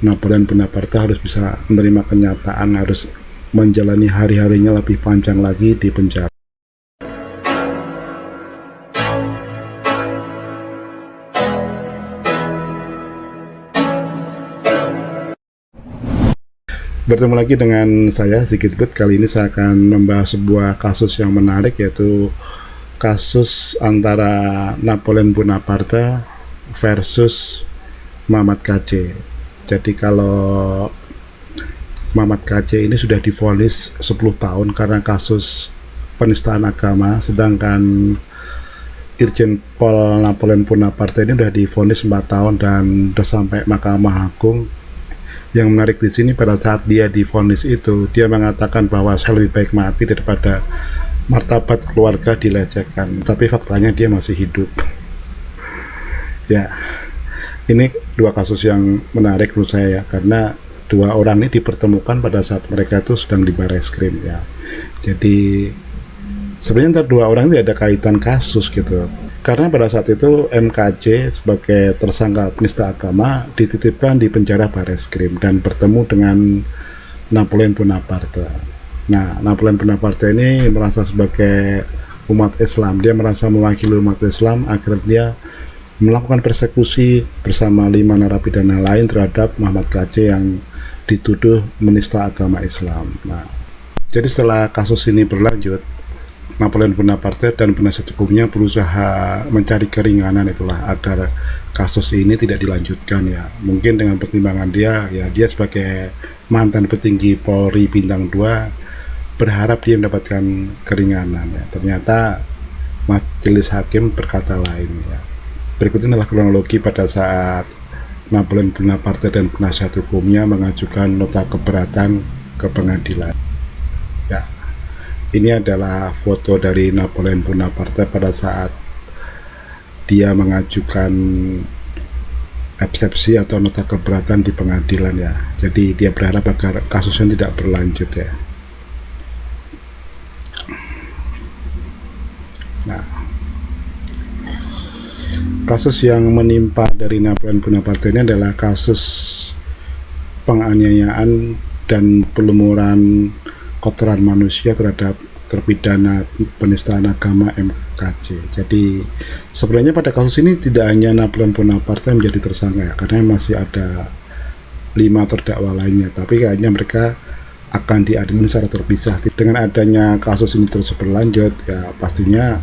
Napoleon Bonaparte harus bisa menerima kenyataan, harus menjalani hari-harinya lebih panjang lagi di penjara. Bertemu lagi dengan saya Sigit Bud. Kali ini saya akan membahas sebuah kasus yang menarik, yaitu kasus antara Napoleon Bonaparte versus Muhammad KC. Jadi kalau Muhammad KC ini sudah divonis 10 tahun karena kasus penistaan agama, sedangkan Irjen Pol Napoleon Bonaparte ini sudah divonis 4 tahun dan sudah sampai Mahkamah Agung. Yang menarik di sini, pada saat dia divonis itu, dia mengatakan bahwa saya lebih baik mati daripada martabat keluarga dilecehkan. Tapi faktanya dia masih hidup. Ya, ini dua kasus yang menarik menurut saya ya, karena dua orang ini dipertemukan pada saat mereka itu sedang di Barreskrim ya. Jadi sebenarnya antara dua orang ini ada kaitan kasus gitu. Karena pada saat itu MKC sebagai tersangka penista agama dititipkan di penjara Barreskrim dan bertemu dengan Napoleon Bonaparte. Nah, Napoleon Bonaparte ini merasa sebagai umat Islam, dia merasa mewakili umat Islam agar dia melakukan persekusi bersama 5 narapidana lain terhadap Muhammad KC yang dituduh menista agama Islam. Nah, jadi setelah kasus ini berlanjut, Napoleon Bonaparte dan penasihat hukumnya berusaha mencari keringanan itulah agar kasus ini tidak dilanjutkan ya. Mungkin dengan pertimbangan dia sebagai mantan petinggi Polri bintang 2 berharap dia mendapatkan keringanan ya. Ternyata majelis hakim berkata lain ya. Berikut ini adalah kronologi pada saat Napoleon Bonaparte dan penasihat hukumnya mengajukan nota keberatan ke pengadilan. Ya. Ini adalah foto dari Napoleon Bonaparte pada saat dia mengajukan eksepsi atau nota keberatan di pengadilan ya. Jadi dia berharap agar kasusnya tidak berlanjut ya. Nah, kasus yang menimpa dari Napoleon Bonaparte ini adalah kasus penganiayaan dan pelumuran kotoran manusia terhadap terpidana penistaan agama MKC. Jadi sebenarnya pada kasus ini tidak hanya Napoleon Bonaparte yang menjadi tersangka ya, karena masih ada 5 terdakwa lainnya, tapi kayaknya mereka akan diadili secara terpisah. Dengan adanya kasus ini terus berlanjut ya, pastinya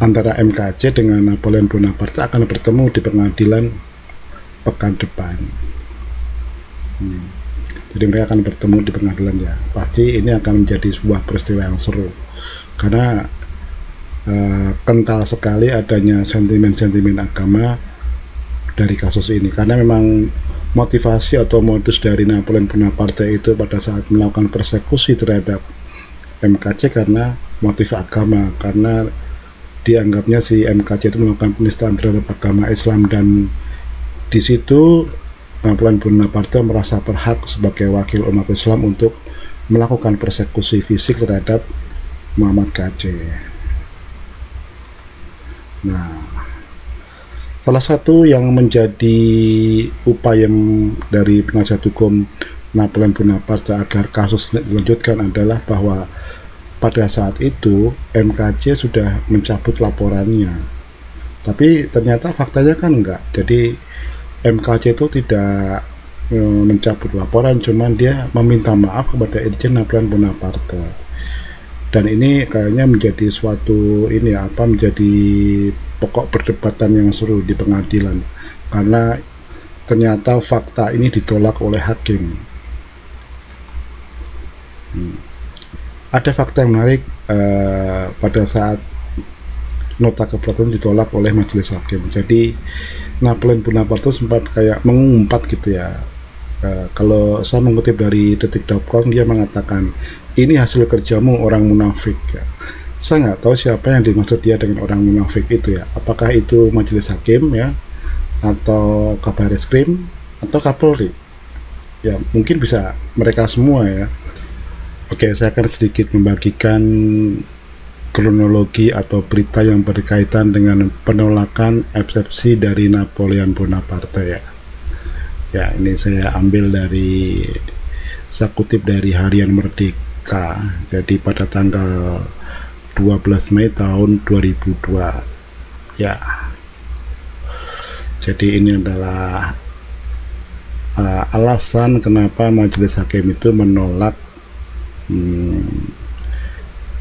antara MKC dengan Napoleon Bonaparte akan bertemu di pengadilan pekan depan. Jadi mereka akan bertemu di pengadilan ya. Pasti ini akan menjadi sebuah peristiwa yang seru, karena kental sekali adanya sentimen-sentimen agama dari kasus ini. Karena memang motivasi atau modus dari Napoleon Bonaparte itu pada saat melakukan persekusi terhadap MKC karena motif agama, karena dianggapnya si MKC itu melakukan penistaan terhadap agama Islam, dan di situ Napoleon Bonaparte merasa berhak sebagai wakil umat Islam untuk melakukan persekusi fisik terhadap Muhammad KC. Nah, salah satu yang menjadi upaya dari penasihat hukum Napoleon Bonaparte agar kasus dilanjutkan adalah bahwa pada saat itu MKC sudah mencabut laporannya, tapi ternyata faktanya kan enggak. Jadi MKC itu tidak mencabut laporan, cuman dia meminta maaf kepada Irjen Napoleon Bonaparte. Dan ini kayaknya menjadi suatu menjadi pokok perdebatan yang seru di pengadilan, karena ternyata fakta ini ditolak oleh hakim. Ada fakta yang menarik pada saat nota keberatan ditolak oleh majelis hakim. Jadi Napoleon Bonaparte sempat kayak mengumpat gitu ya. Kalau saya mengutip dari detik.com, dia mengatakan ini hasil kerjamu orang munafik ya. Saya nggak tahu siapa yang dimaksud dia dengan orang munafik itu ya. Apakah itu majelis hakim ya, atau Kabar Eskrim, atau Kapolri? Ya mungkin bisa mereka semua ya. Oke, saya akan sedikit membagikan kronologi atau berita yang berkaitan dengan penolakan eksepsi dari Napoleon Bonaparte ya. Ya, ini saya ambil dari, saya kutip dari Harian Merdeka. Jadi pada tanggal 12 Mei tahun 2002. Ya. Jadi ini adalah alasan kenapa Majelis Hakim itu menolak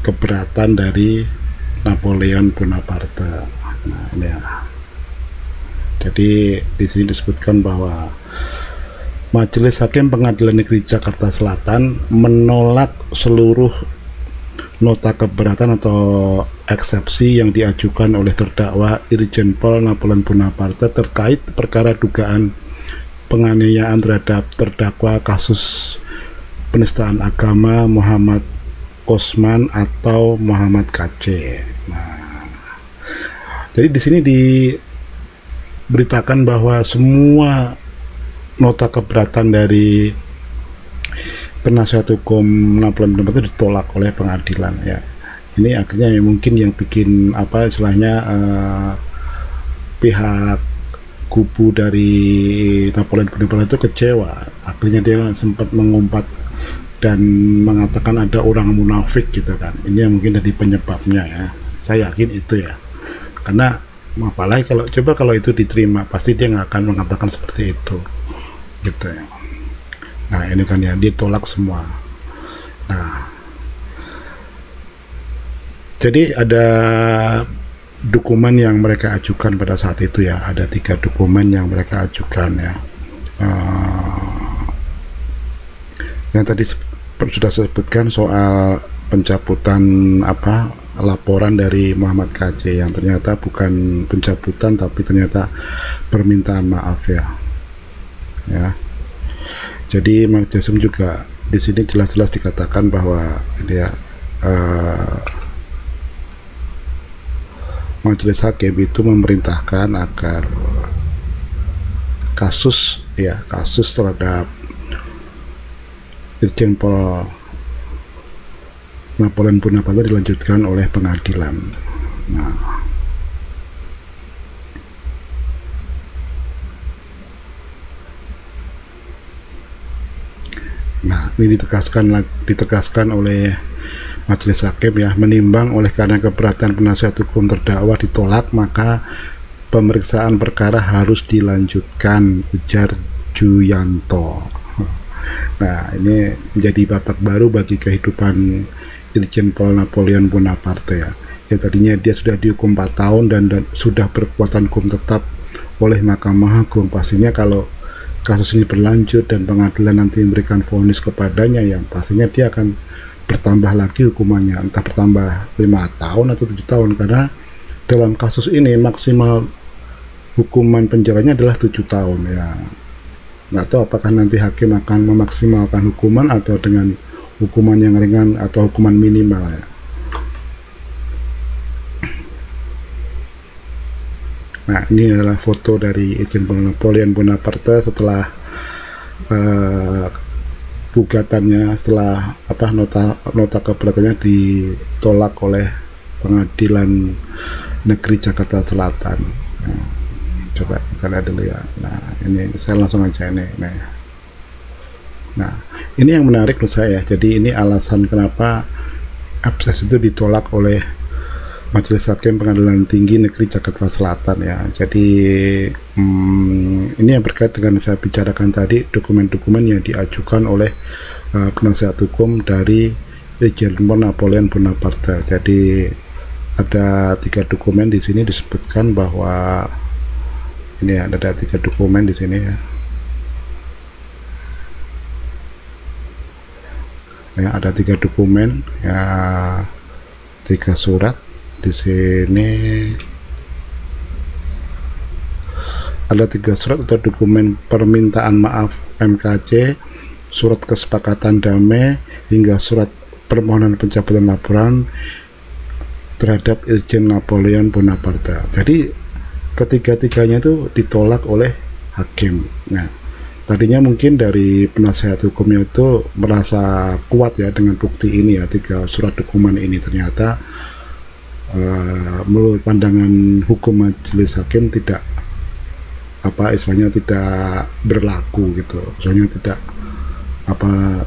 keberatan dari Napoleon Bonaparte. Nah, ini ya. Jadi di sini disebutkan bahwa Majelis Hakim Pengadilan Negeri Jakarta Selatan menolak seluruh nota keberatan atau eksepsi yang diajukan oleh terdakwa Irjen Pol Napoleon Bonaparte terkait perkara dugaan penganiayaan terhadap terdakwa kasus penistaan agama Muhammad Kosman atau Muhammad KC. Nah, jadi di sini diberitakan bahwa semua nota keberatan dari penasihat hukum Napoleon Bonaparte ditolak oleh pengadilan. Ya, ini akhirnya mungkin yang bikin istilahnya pihak kubu dari Napoleon Bonaparte itu kecewa. Akhirnya dia sempat mengumpat dan mengatakan ada orang munafik gitu kan. Ini yang mungkin jadi penyebabnya ya. Saya yakin itu ya. Karena apalagi kalau itu diterima, pasti dia nggak akan mengatakan seperti itu gitu ya. Nah, ini kan ya, ditolak semua. Nah, jadi ada dokumen yang mereka ajukan pada saat itu ya, ada 3 dokumen yang mereka ajukan ya. Yang tadi sudah saya sebutkan soal pencabutan laporan dari Muhammad KC yang ternyata bukan pencabutan tapi ternyata permintaan maaf ya. Jadi Majelis juga di sini jelas-jelas dikatakan bahwa dia Majelis Hakim itu memerintahkan agar kasus terhadap Irjen Pol Napoleon Bonaparte dilanjutkan oleh pengadilan. Nah, ini ditegaskan oleh Majelis Hakim ya, menimbang oleh karena keberatan penasihat hukum terdakwa ditolak, maka pemeriksaan perkara harus dilanjutkan, ujar Juyanto. Nah, ini menjadi babak baru bagi kehidupan Irjen Pol Napoleon Bonaparte ya. Tadinya dia sudah dihukum 4 tahun dan sudah berkekuatan hukum tetap oleh Mahkamah Agung. Pastinya kalau kasus ini berlanjut dan pengadilan nanti memberikan vonis kepadanya, yang pastinya dia akan bertambah lagi hukumannya, entah bertambah 5 tahun atau 7 tahun, karena dalam kasus ini maksimal hukuman penjaranya adalah 7 tahun ya. Nggak tahu apakah nanti hakim akan memaksimalkan hukuman atau dengan hukuman yang ringan atau hukuman minimal ya. Nah, ini adalah foto dari Irjen Pol Napoleon Bonaparte setelah gugatannya, setelah nota keberatannya ditolak oleh Pengadilan Negeri Jakarta Selatan. Nah, coba kita lihat dulu ya. Nah, ini saya langsung aja ini. Nah, ini yang menarik menurut saya. Jadi ini alasan kenapa abses itu ditolak oleh Majelis Hakim Pengadilan Tinggi Negeri Jakarta Selatan ya. Jadi ini yang berkait dengan saya bicarakan tadi, dokumen-dokumen yang diajukan oleh penasihat hukum dari Irjen Pol Napoleon Bonaparte. Jadi ada 3 dokumen di sini disebutkan bahwa ini ada 3 dokumen di sini ya. Ya, ada 3 dokumen ya, 3 surat. Di sini ada 3 surat atau dokumen permintaan maaf MKC, surat kesepakatan damai, hingga surat permohonan pencabutan laporan terhadap Irjen Napoleon Bonaparte. Jadi ketiga-tiganya itu ditolak oleh hakim. Nah, tadinya mungkin dari penasihat hukumnya itu merasa kuat ya dengan bukti ini ya, 3 surat dokumen ini. Ternyata menurut pandangan hukum Majelis Hakim tidak apa istilahnya tidak berlaku gitu, istilahnya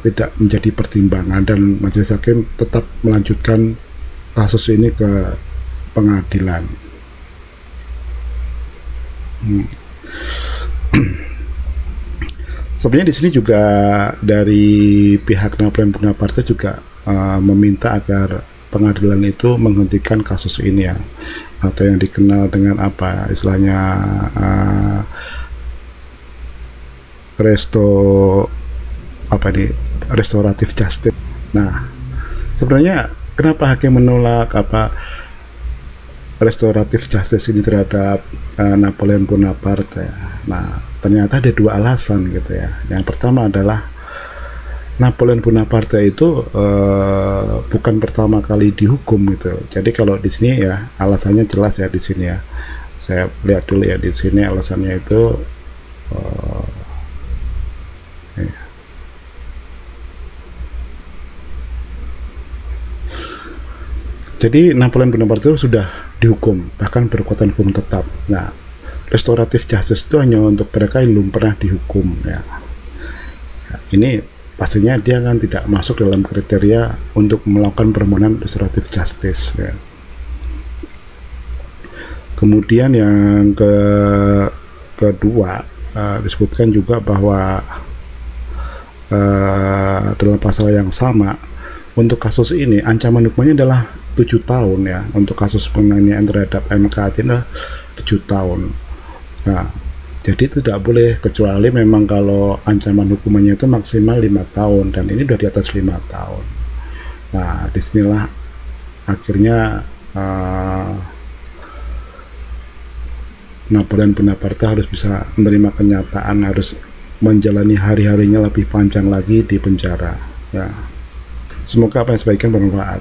tidak menjadi pertimbangan, dan majelis hakim tetap melanjutkan kasus ini ke pengadilan. Sebenarnya di sini juga dari pihak Napoleon Bonaparte juga meminta agar pengadilan itu menghentikan kasus ini ya, atau yang dikenal dengan apa istilahnya restoratif justice. Nah, sebenarnya kenapa hakim menolak restoratif justice ini terhadap Napoleon Bonaparte? Nah, ternyata ada dua alasan gitu ya. Yang pertama adalah Napoleon Bonaparte itu bukan pertama kali dihukum gitu. Jadi kalau di sini ya alasannya jelas ya di sini ya. Saya lihat dulu ya di sini alasannya itu. Jadi Napoleon Bonaparte itu sudah dihukum, bahkan berkekuatan hukum tetap. Nah, restoratif justice itu hanya untuk mereka yang belum pernah dihukum ya. Ini pastinya dia kan tidak masuk dalam kriteria untuk melakukan permohonan restoratif justice ya. Kemudian yang kedua disebutkan juga bahwa dalam pasal yang sama untuk kasus ini ancaman hukumannya adalah 7 tahun ya. Untuk kasus penganiayaan terhadap MK adalah 7 tahun. Nah, jadi tidak boleh, kecuali memang kalau ancaman hukumannya itu maksimal 5 tahun, dan ini udah di atas 5 tahun. Nah, disinilah akhirnya Napoleon Bonaparte harus bisa menerima kenyataan, harus menjalani hari-harinya lebih panjang lagi di penjara ya. Semoga apa yang saya sampaikan bermanfaat.